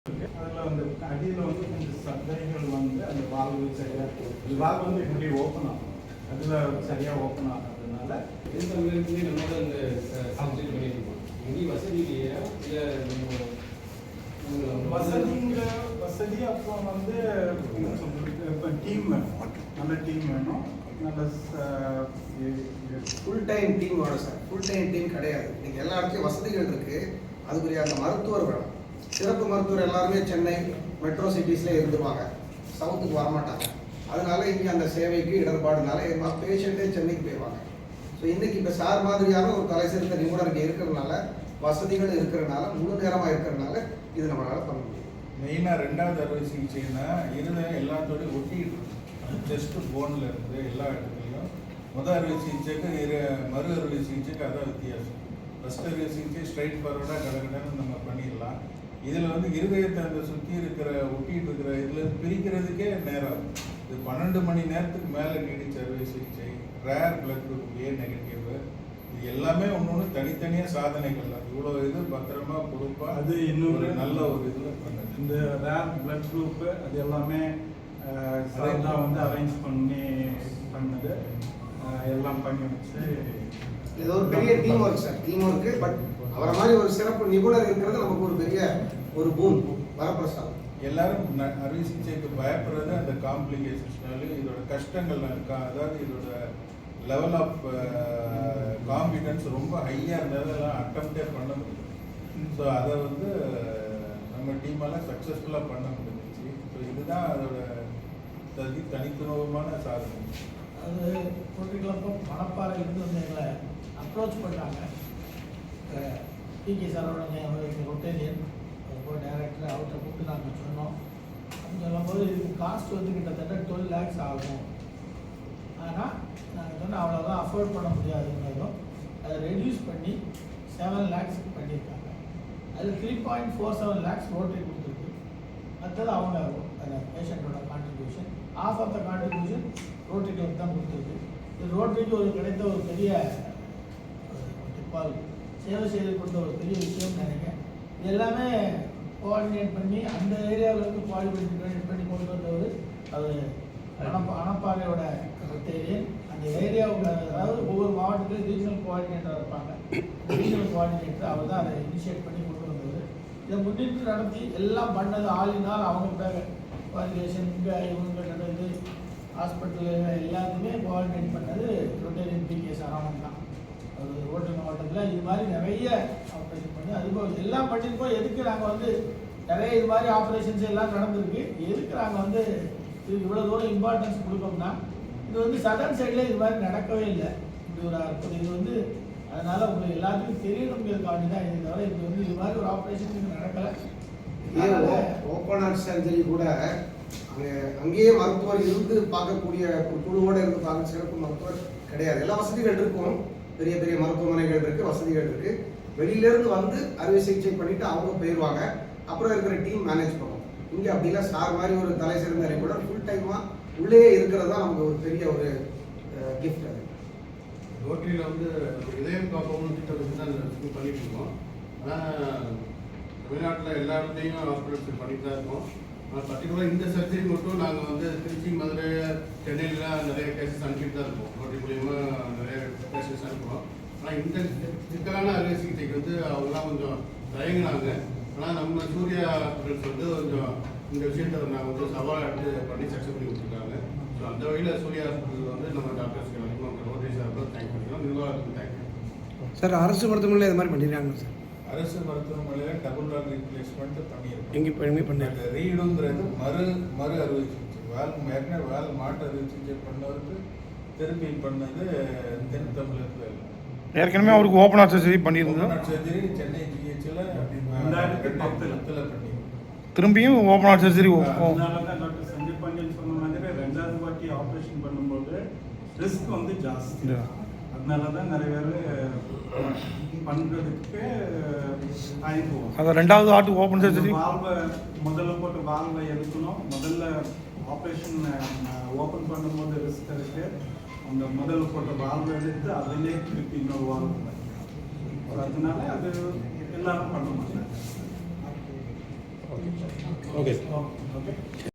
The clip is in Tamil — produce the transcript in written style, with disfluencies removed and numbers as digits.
அதில் வந்து அடியில் வந்து கொஞ்சம் சந்தைகள் வந்து அந்த வால்வு சரியாக வால்வு வந்து இப்படி ஓப்பன் ஆகும், அதில் சரியாக ஓப்பன் ஆகிறதுனால இந்த மாதிரி நம்மளோட இந்த சப்ஜெக்ட் பண்ணியிருக்கோம். இங்கே வசதி இல்லையா இல்லை வசதி அப்போ வந்து இப்போ டீம் வேணும், நல்ல டீம் வேணும், நல்ல ஃபுல் டைம் டீம் வேணும் சார். ஃபுல் டைம் டீம் கிடையாது. நீங்கள் எல்லா இடத்துலையும் வசதிகள் இருக்குது, அதுக்குரிய அந்த மருத்துவர் வேணும். சிறப்பு மருத்துவர் எல்லாருமே சென்னை மெட்ரோ சிட்டிஸில் இருந்துருவாங்க, சவுத்துக்கு வரமாட்டாங்க. அதனால இங்கே அந்த சேவைக்கு இடர்பாடுனால பேஷண்ட்டே சென்னைக்கு போயிடுவாங்க. ஸோ இன்றைக்கி இப்போ சார் மாதிரியான ஒரு தலை சிறந்த நிபுணர் இங்கே இருக்கிறதுனால, வசதிகள் இருக்கிறதுனால, முழு நேரமாக இருக்கிறதுனால இது நம்மளால் பண்ண முடியும். மெயினாக ரெண்டாவது அறுவை சிகிச்சைன்னா இருதயம் எல்லாத்தோடையும் ஒட்டிக்கிட்டு இருக்கு. ஜஸ்ட் போனில் இருந்து எல்லா இடத்துலையும் முதல் அறுவை சிகிச்சைக்கு மறு அறுவை சிகிச்சைக்கு அதான் வித்தியாசம். ஃபஸ்ட் அறுவை சிகிச்சை ஸ்ட்ரைட் ஃபார்வர்டாக கடகடன்னு நம்ம பண்ணிடலாம். இதில் வந்து இருதயத்தை அந்த சுற்றி இருக்கிற ஒட்டிகிட்டு இருக்கிற இதில் பிரிக்கிறதுக்கே நேரம் ஆகும். இது 12 மணி நேரத்துக்கு மேலே நீடிச்ச அறுவை சிகிச்சை, rare blood group A negative, இது எல்லாமே ஒன்று தனித்தனியாக சாதனைகள். இவ்வளோ இது பத்திரமா பொறுப்பாக அது இன்னொரு நல்ல ஒரு இதில் பண்ணுது. இந்த ரேர் பிளட் குரூப்பு அது எல்லாமே தான் வந்து அரேஞ்ச் பண்ணது, எல்லாம் பண்ணி வச்சு ஏதோ ஒரு பெரிய team work sir. Team work, but அவரை மாதிரி ஒரு சிறப்பு நிபுணர் இருக்கிறது நமக்கு ஒரு பெரிய ஒரு பூம் வரப்பிரசாதம். எல்லாரும் அறுவை சிகிச்சைக்கு பயப்படுறது அந்த காம்ப்ளிகேஷன்ஸ்னாலும் இதோட கஷ்டங்கள் இருக்கா, அதாவது இதோட லெவல் ஆஃப் காம்பிடன்ஸ் ரொம்ப ஹையாக இருந்ததெல்லாம் அட்டம்ப்டே பண்ண முடியும். ஸோ அதை வந்து நம்ம டீமால் சக்ஸஸ்ஃபுல்லாக பண்ண முடிஞ்சிச்சு. ஸோ இதுதான் அதோட தனித்துவமான சாதனை. அது போட்டிருக்கிறப்போ மணப்பாறையிலேருந்து வந்து எங்களை அப்ரோச் பண்ணாங்க. பிகே சாரோட ரொட்டேரியன் போய் டைரக்டர் அவர்கிட்ட கூப்பிட்டு நாங்கள் சொன்னோம். அப்படின்னு சொல்லும்போது இதுக்கு காஸ்ட் வந்து கிட்டத்தட்ட 12 lakhs ஆகும். ஆனால் நாங்கள் சொன்னால் அவ்வளோதான் அஃபோர்ட் பண்ண முடியாதுங்கிறதும் அதை ரெடியூஸ் பண்ணி 7 lakhs பண்ணியிருக்காங்க. அது 3.47 lakhs ரோட்டரி கொடுத்துருக்கு. மற்றது அவங்க அந்த பேஷண்ட்டோட contribution, of of the contribution ரோட்டரிக்கு தான் கொடுத்துருக்கு. இது ரோட்டரிக்கு ஒரு கிடைத்த ஒரு பெரிய சேவை செய்து கொடுத்த ஒரு பெரிய விஷயம் நினைக்கிறேன். இது எல்லாமே கோஆர்டினேட் பண்ணி அந்த ஏரியாவில் இருந்து கோஆர்டினேட் பண்ணி கொண்டு வந்தவர் அவர் அணப்பாறையோட ரொட்டேரியன். அந்த ஏரியாவுக்கு அதாவது ஒவ்வொரு மாவட்டத்திலும் ரீஜனல் கோஆர்டினேட்டர் இருப்பாங்க. ரீஜனல் கோஆர்டினேட்டர் அவர் தான் அதை இனிஷியேட் பண்ணி கொண்டு வந்தவர். இதை முன்னிட்டு நடத்தி எல்லாம் பண்ணது ஆளினால் அவங்க குவாலிஃபிகேஷன் இங்கே இவங்க நடந்து ஹாஸ்பிட்டலு எல்லாத்தையுமே கோஆர்டினேட் பண்ணது ரொட்டேரியன் பிகே சரவணன் தான். அது ரோட்டரி மாவட்டத்தில் இது மாதிரி நிறைய ஆப்ரேஷன் பண்ணி அதுபோல் எல்லாம் பண்ணியிருக்கோம். எதுக்கு நாங்கள் வந்து நிறைய இது மாதிரி ஆப்ரேஷன்ஸ் எல்லாம் நடந்திருக்கு, எதுக்கு நாங்கள் வந்து இது இவ்வளோ தூரம் இம்பார்ட்டன்ஸ் கொடுப்போம்னா இது வந்து சதர்ன் சைடில் இது மாதிரி நடக்கவே இல்லை. இப்படி ஒரு அற்புதம் இது வந்து அதனால் உங்களுக்கு எல்லாத்துக்கும் தெரியணுங்கிறதுக்காண்டி தான். இது தவிர இது வந்து இது மாதிரி ஒரு ஆப்ரேஷன் இது நடக்கலை. ஓப்பன் ஹார்ட் சர்ஜரி கூட அங்கேயே மருத்துவர் இருந்து பார்க்கக்கூடிய ஒரு குழுவோடு இருந்து பார்க்க சிறப்பு மருத்துவர் கிடையாது. எல்லா வசதிகள் இருக்கும், பெரிய பெரிய மருத்துவமனைகள் இருக்குது, வசதிகள் இருக்குது. வெளியிலேருந்து வந்து அறுவை சிகிச்சை பண்ணிவிட்டு அவங்க போயிடுவாங்க, அப்புறம் இருக்கிற டீம் மேனேஜ் பண்ணுவோம். இங்கே அப்படிலாம் சார் மாதிரி ஒரு தலை சிறந்த நிபுணர் ஃபுல் டைமாக உள்ளே இருக்கிறது தான் நமக்கு ஒரு பெரிய ஒரு கிஃப்ட். அது ரோட்டரியில் வந்து இதயம் காப்போம்னு திட்டம் வச்சு தான் பண்ணிட்டு இருக்கோம். ஆனால் தமிழ்நாட்டில் எல்லா இடத்துலையும் ஹாஸ்பிட்டல்ஸ் பண்ணிட்டு தான் இருக்கோம். ஆனால் பர்டிகுலராக இந்த சர்ஜரி மட்டும் நாங்கள் வந்து திருச்சி, மதுரை, சென்னையிலாம் நிறைய கேசஸ் அனுப்பிட்டு தான் இருக்கோம். ரோட்டரி மூலியமாக நிறைய கேசஸ் அனுப்புகிறோம். ஆனால் இந்த சிக்கலான அறுவை சிகிச்சைக்கு வந்து அவங்களாம் கொஞ்சம் தயங்கினாங்க. ஆனால் நம்ம சூர்யா ஹாஸ்பிட்டல்ஸ் வந்து கொஞ்சம் இந்த விஷயத்தை நாங்கள் வந்து சவால் எடுத்து பண்ணி சக்ஸஸ் பண்ணி கொடுத்துருக்காங்க. ஸோ அந்த வகையில் சூர்யா ஹாஸ்பிட்டல் வந்து நம்ம டாக்டர்ஸ்க்கு எல்லாருக்கும் ரோட்டரி சார்பில் தேங்க் பண்ணிக்கிறோம், நிர்வாகத்துக்கு தேங்க்யூ சார். அரசு மருத்துவமனையில் இது மாதிரி பண்ணிடுறாங்க சார். அரசு மருத்துவமனையில் டபுள் ராக் ரீப்ளேஸ்மெண்ட் பண்ணியிருக்கோம். எங்கே பண்ணிருக்கேன். ரீடுங்கிறது மறு அறுவை சிகிச்சை. ஏற்கனவே மாட்டு அறுவை சிகிச்சை பண்ணவருக்கு திருப்பி பண்ணது தென் தமிழகத்தில். ஏற்கனவே அவருக்கு ஓப்பன் ஹார்ட் சர்ஜரி பண்ணியிருந்தோம். சர்ஜரி சென்னை ஜிஹெச்சில் 2010 பண்ணி திரும்பியும் ஓப்பன் ஹார்ட் சர்ஜரி. அதனால தான் டாக்டர் சஞ்சீவ் பாண்டியன் சொன்ன மாதிரி 2வது வாட்டி ஆப்ரேஷன் பண்ணும்போது ரிஸ்க் வந்து ஜாஸ்தி. அதனால தான் நிறைய பேர் பண்ணுறதுக்கு ஆயிடுவோம். அது 2வது ஹார்ட் ஓப்பன் சர்ஜரி. வால்வை முதல்ல போட்டு வால்வை எடுக்கணும். முதல்ல ஆப்ரேஷன் ஓப்பன் பண்ணும்போது ரிஸ்க் இருக்கு. அந்த முதல்ல போட்ட வால்வை எடுத்து அதிலே திருப்பி இன்னொரு வால்வு. அதனால அது எல்லாரும் பண்ண மாட்டாங்க. Okay okay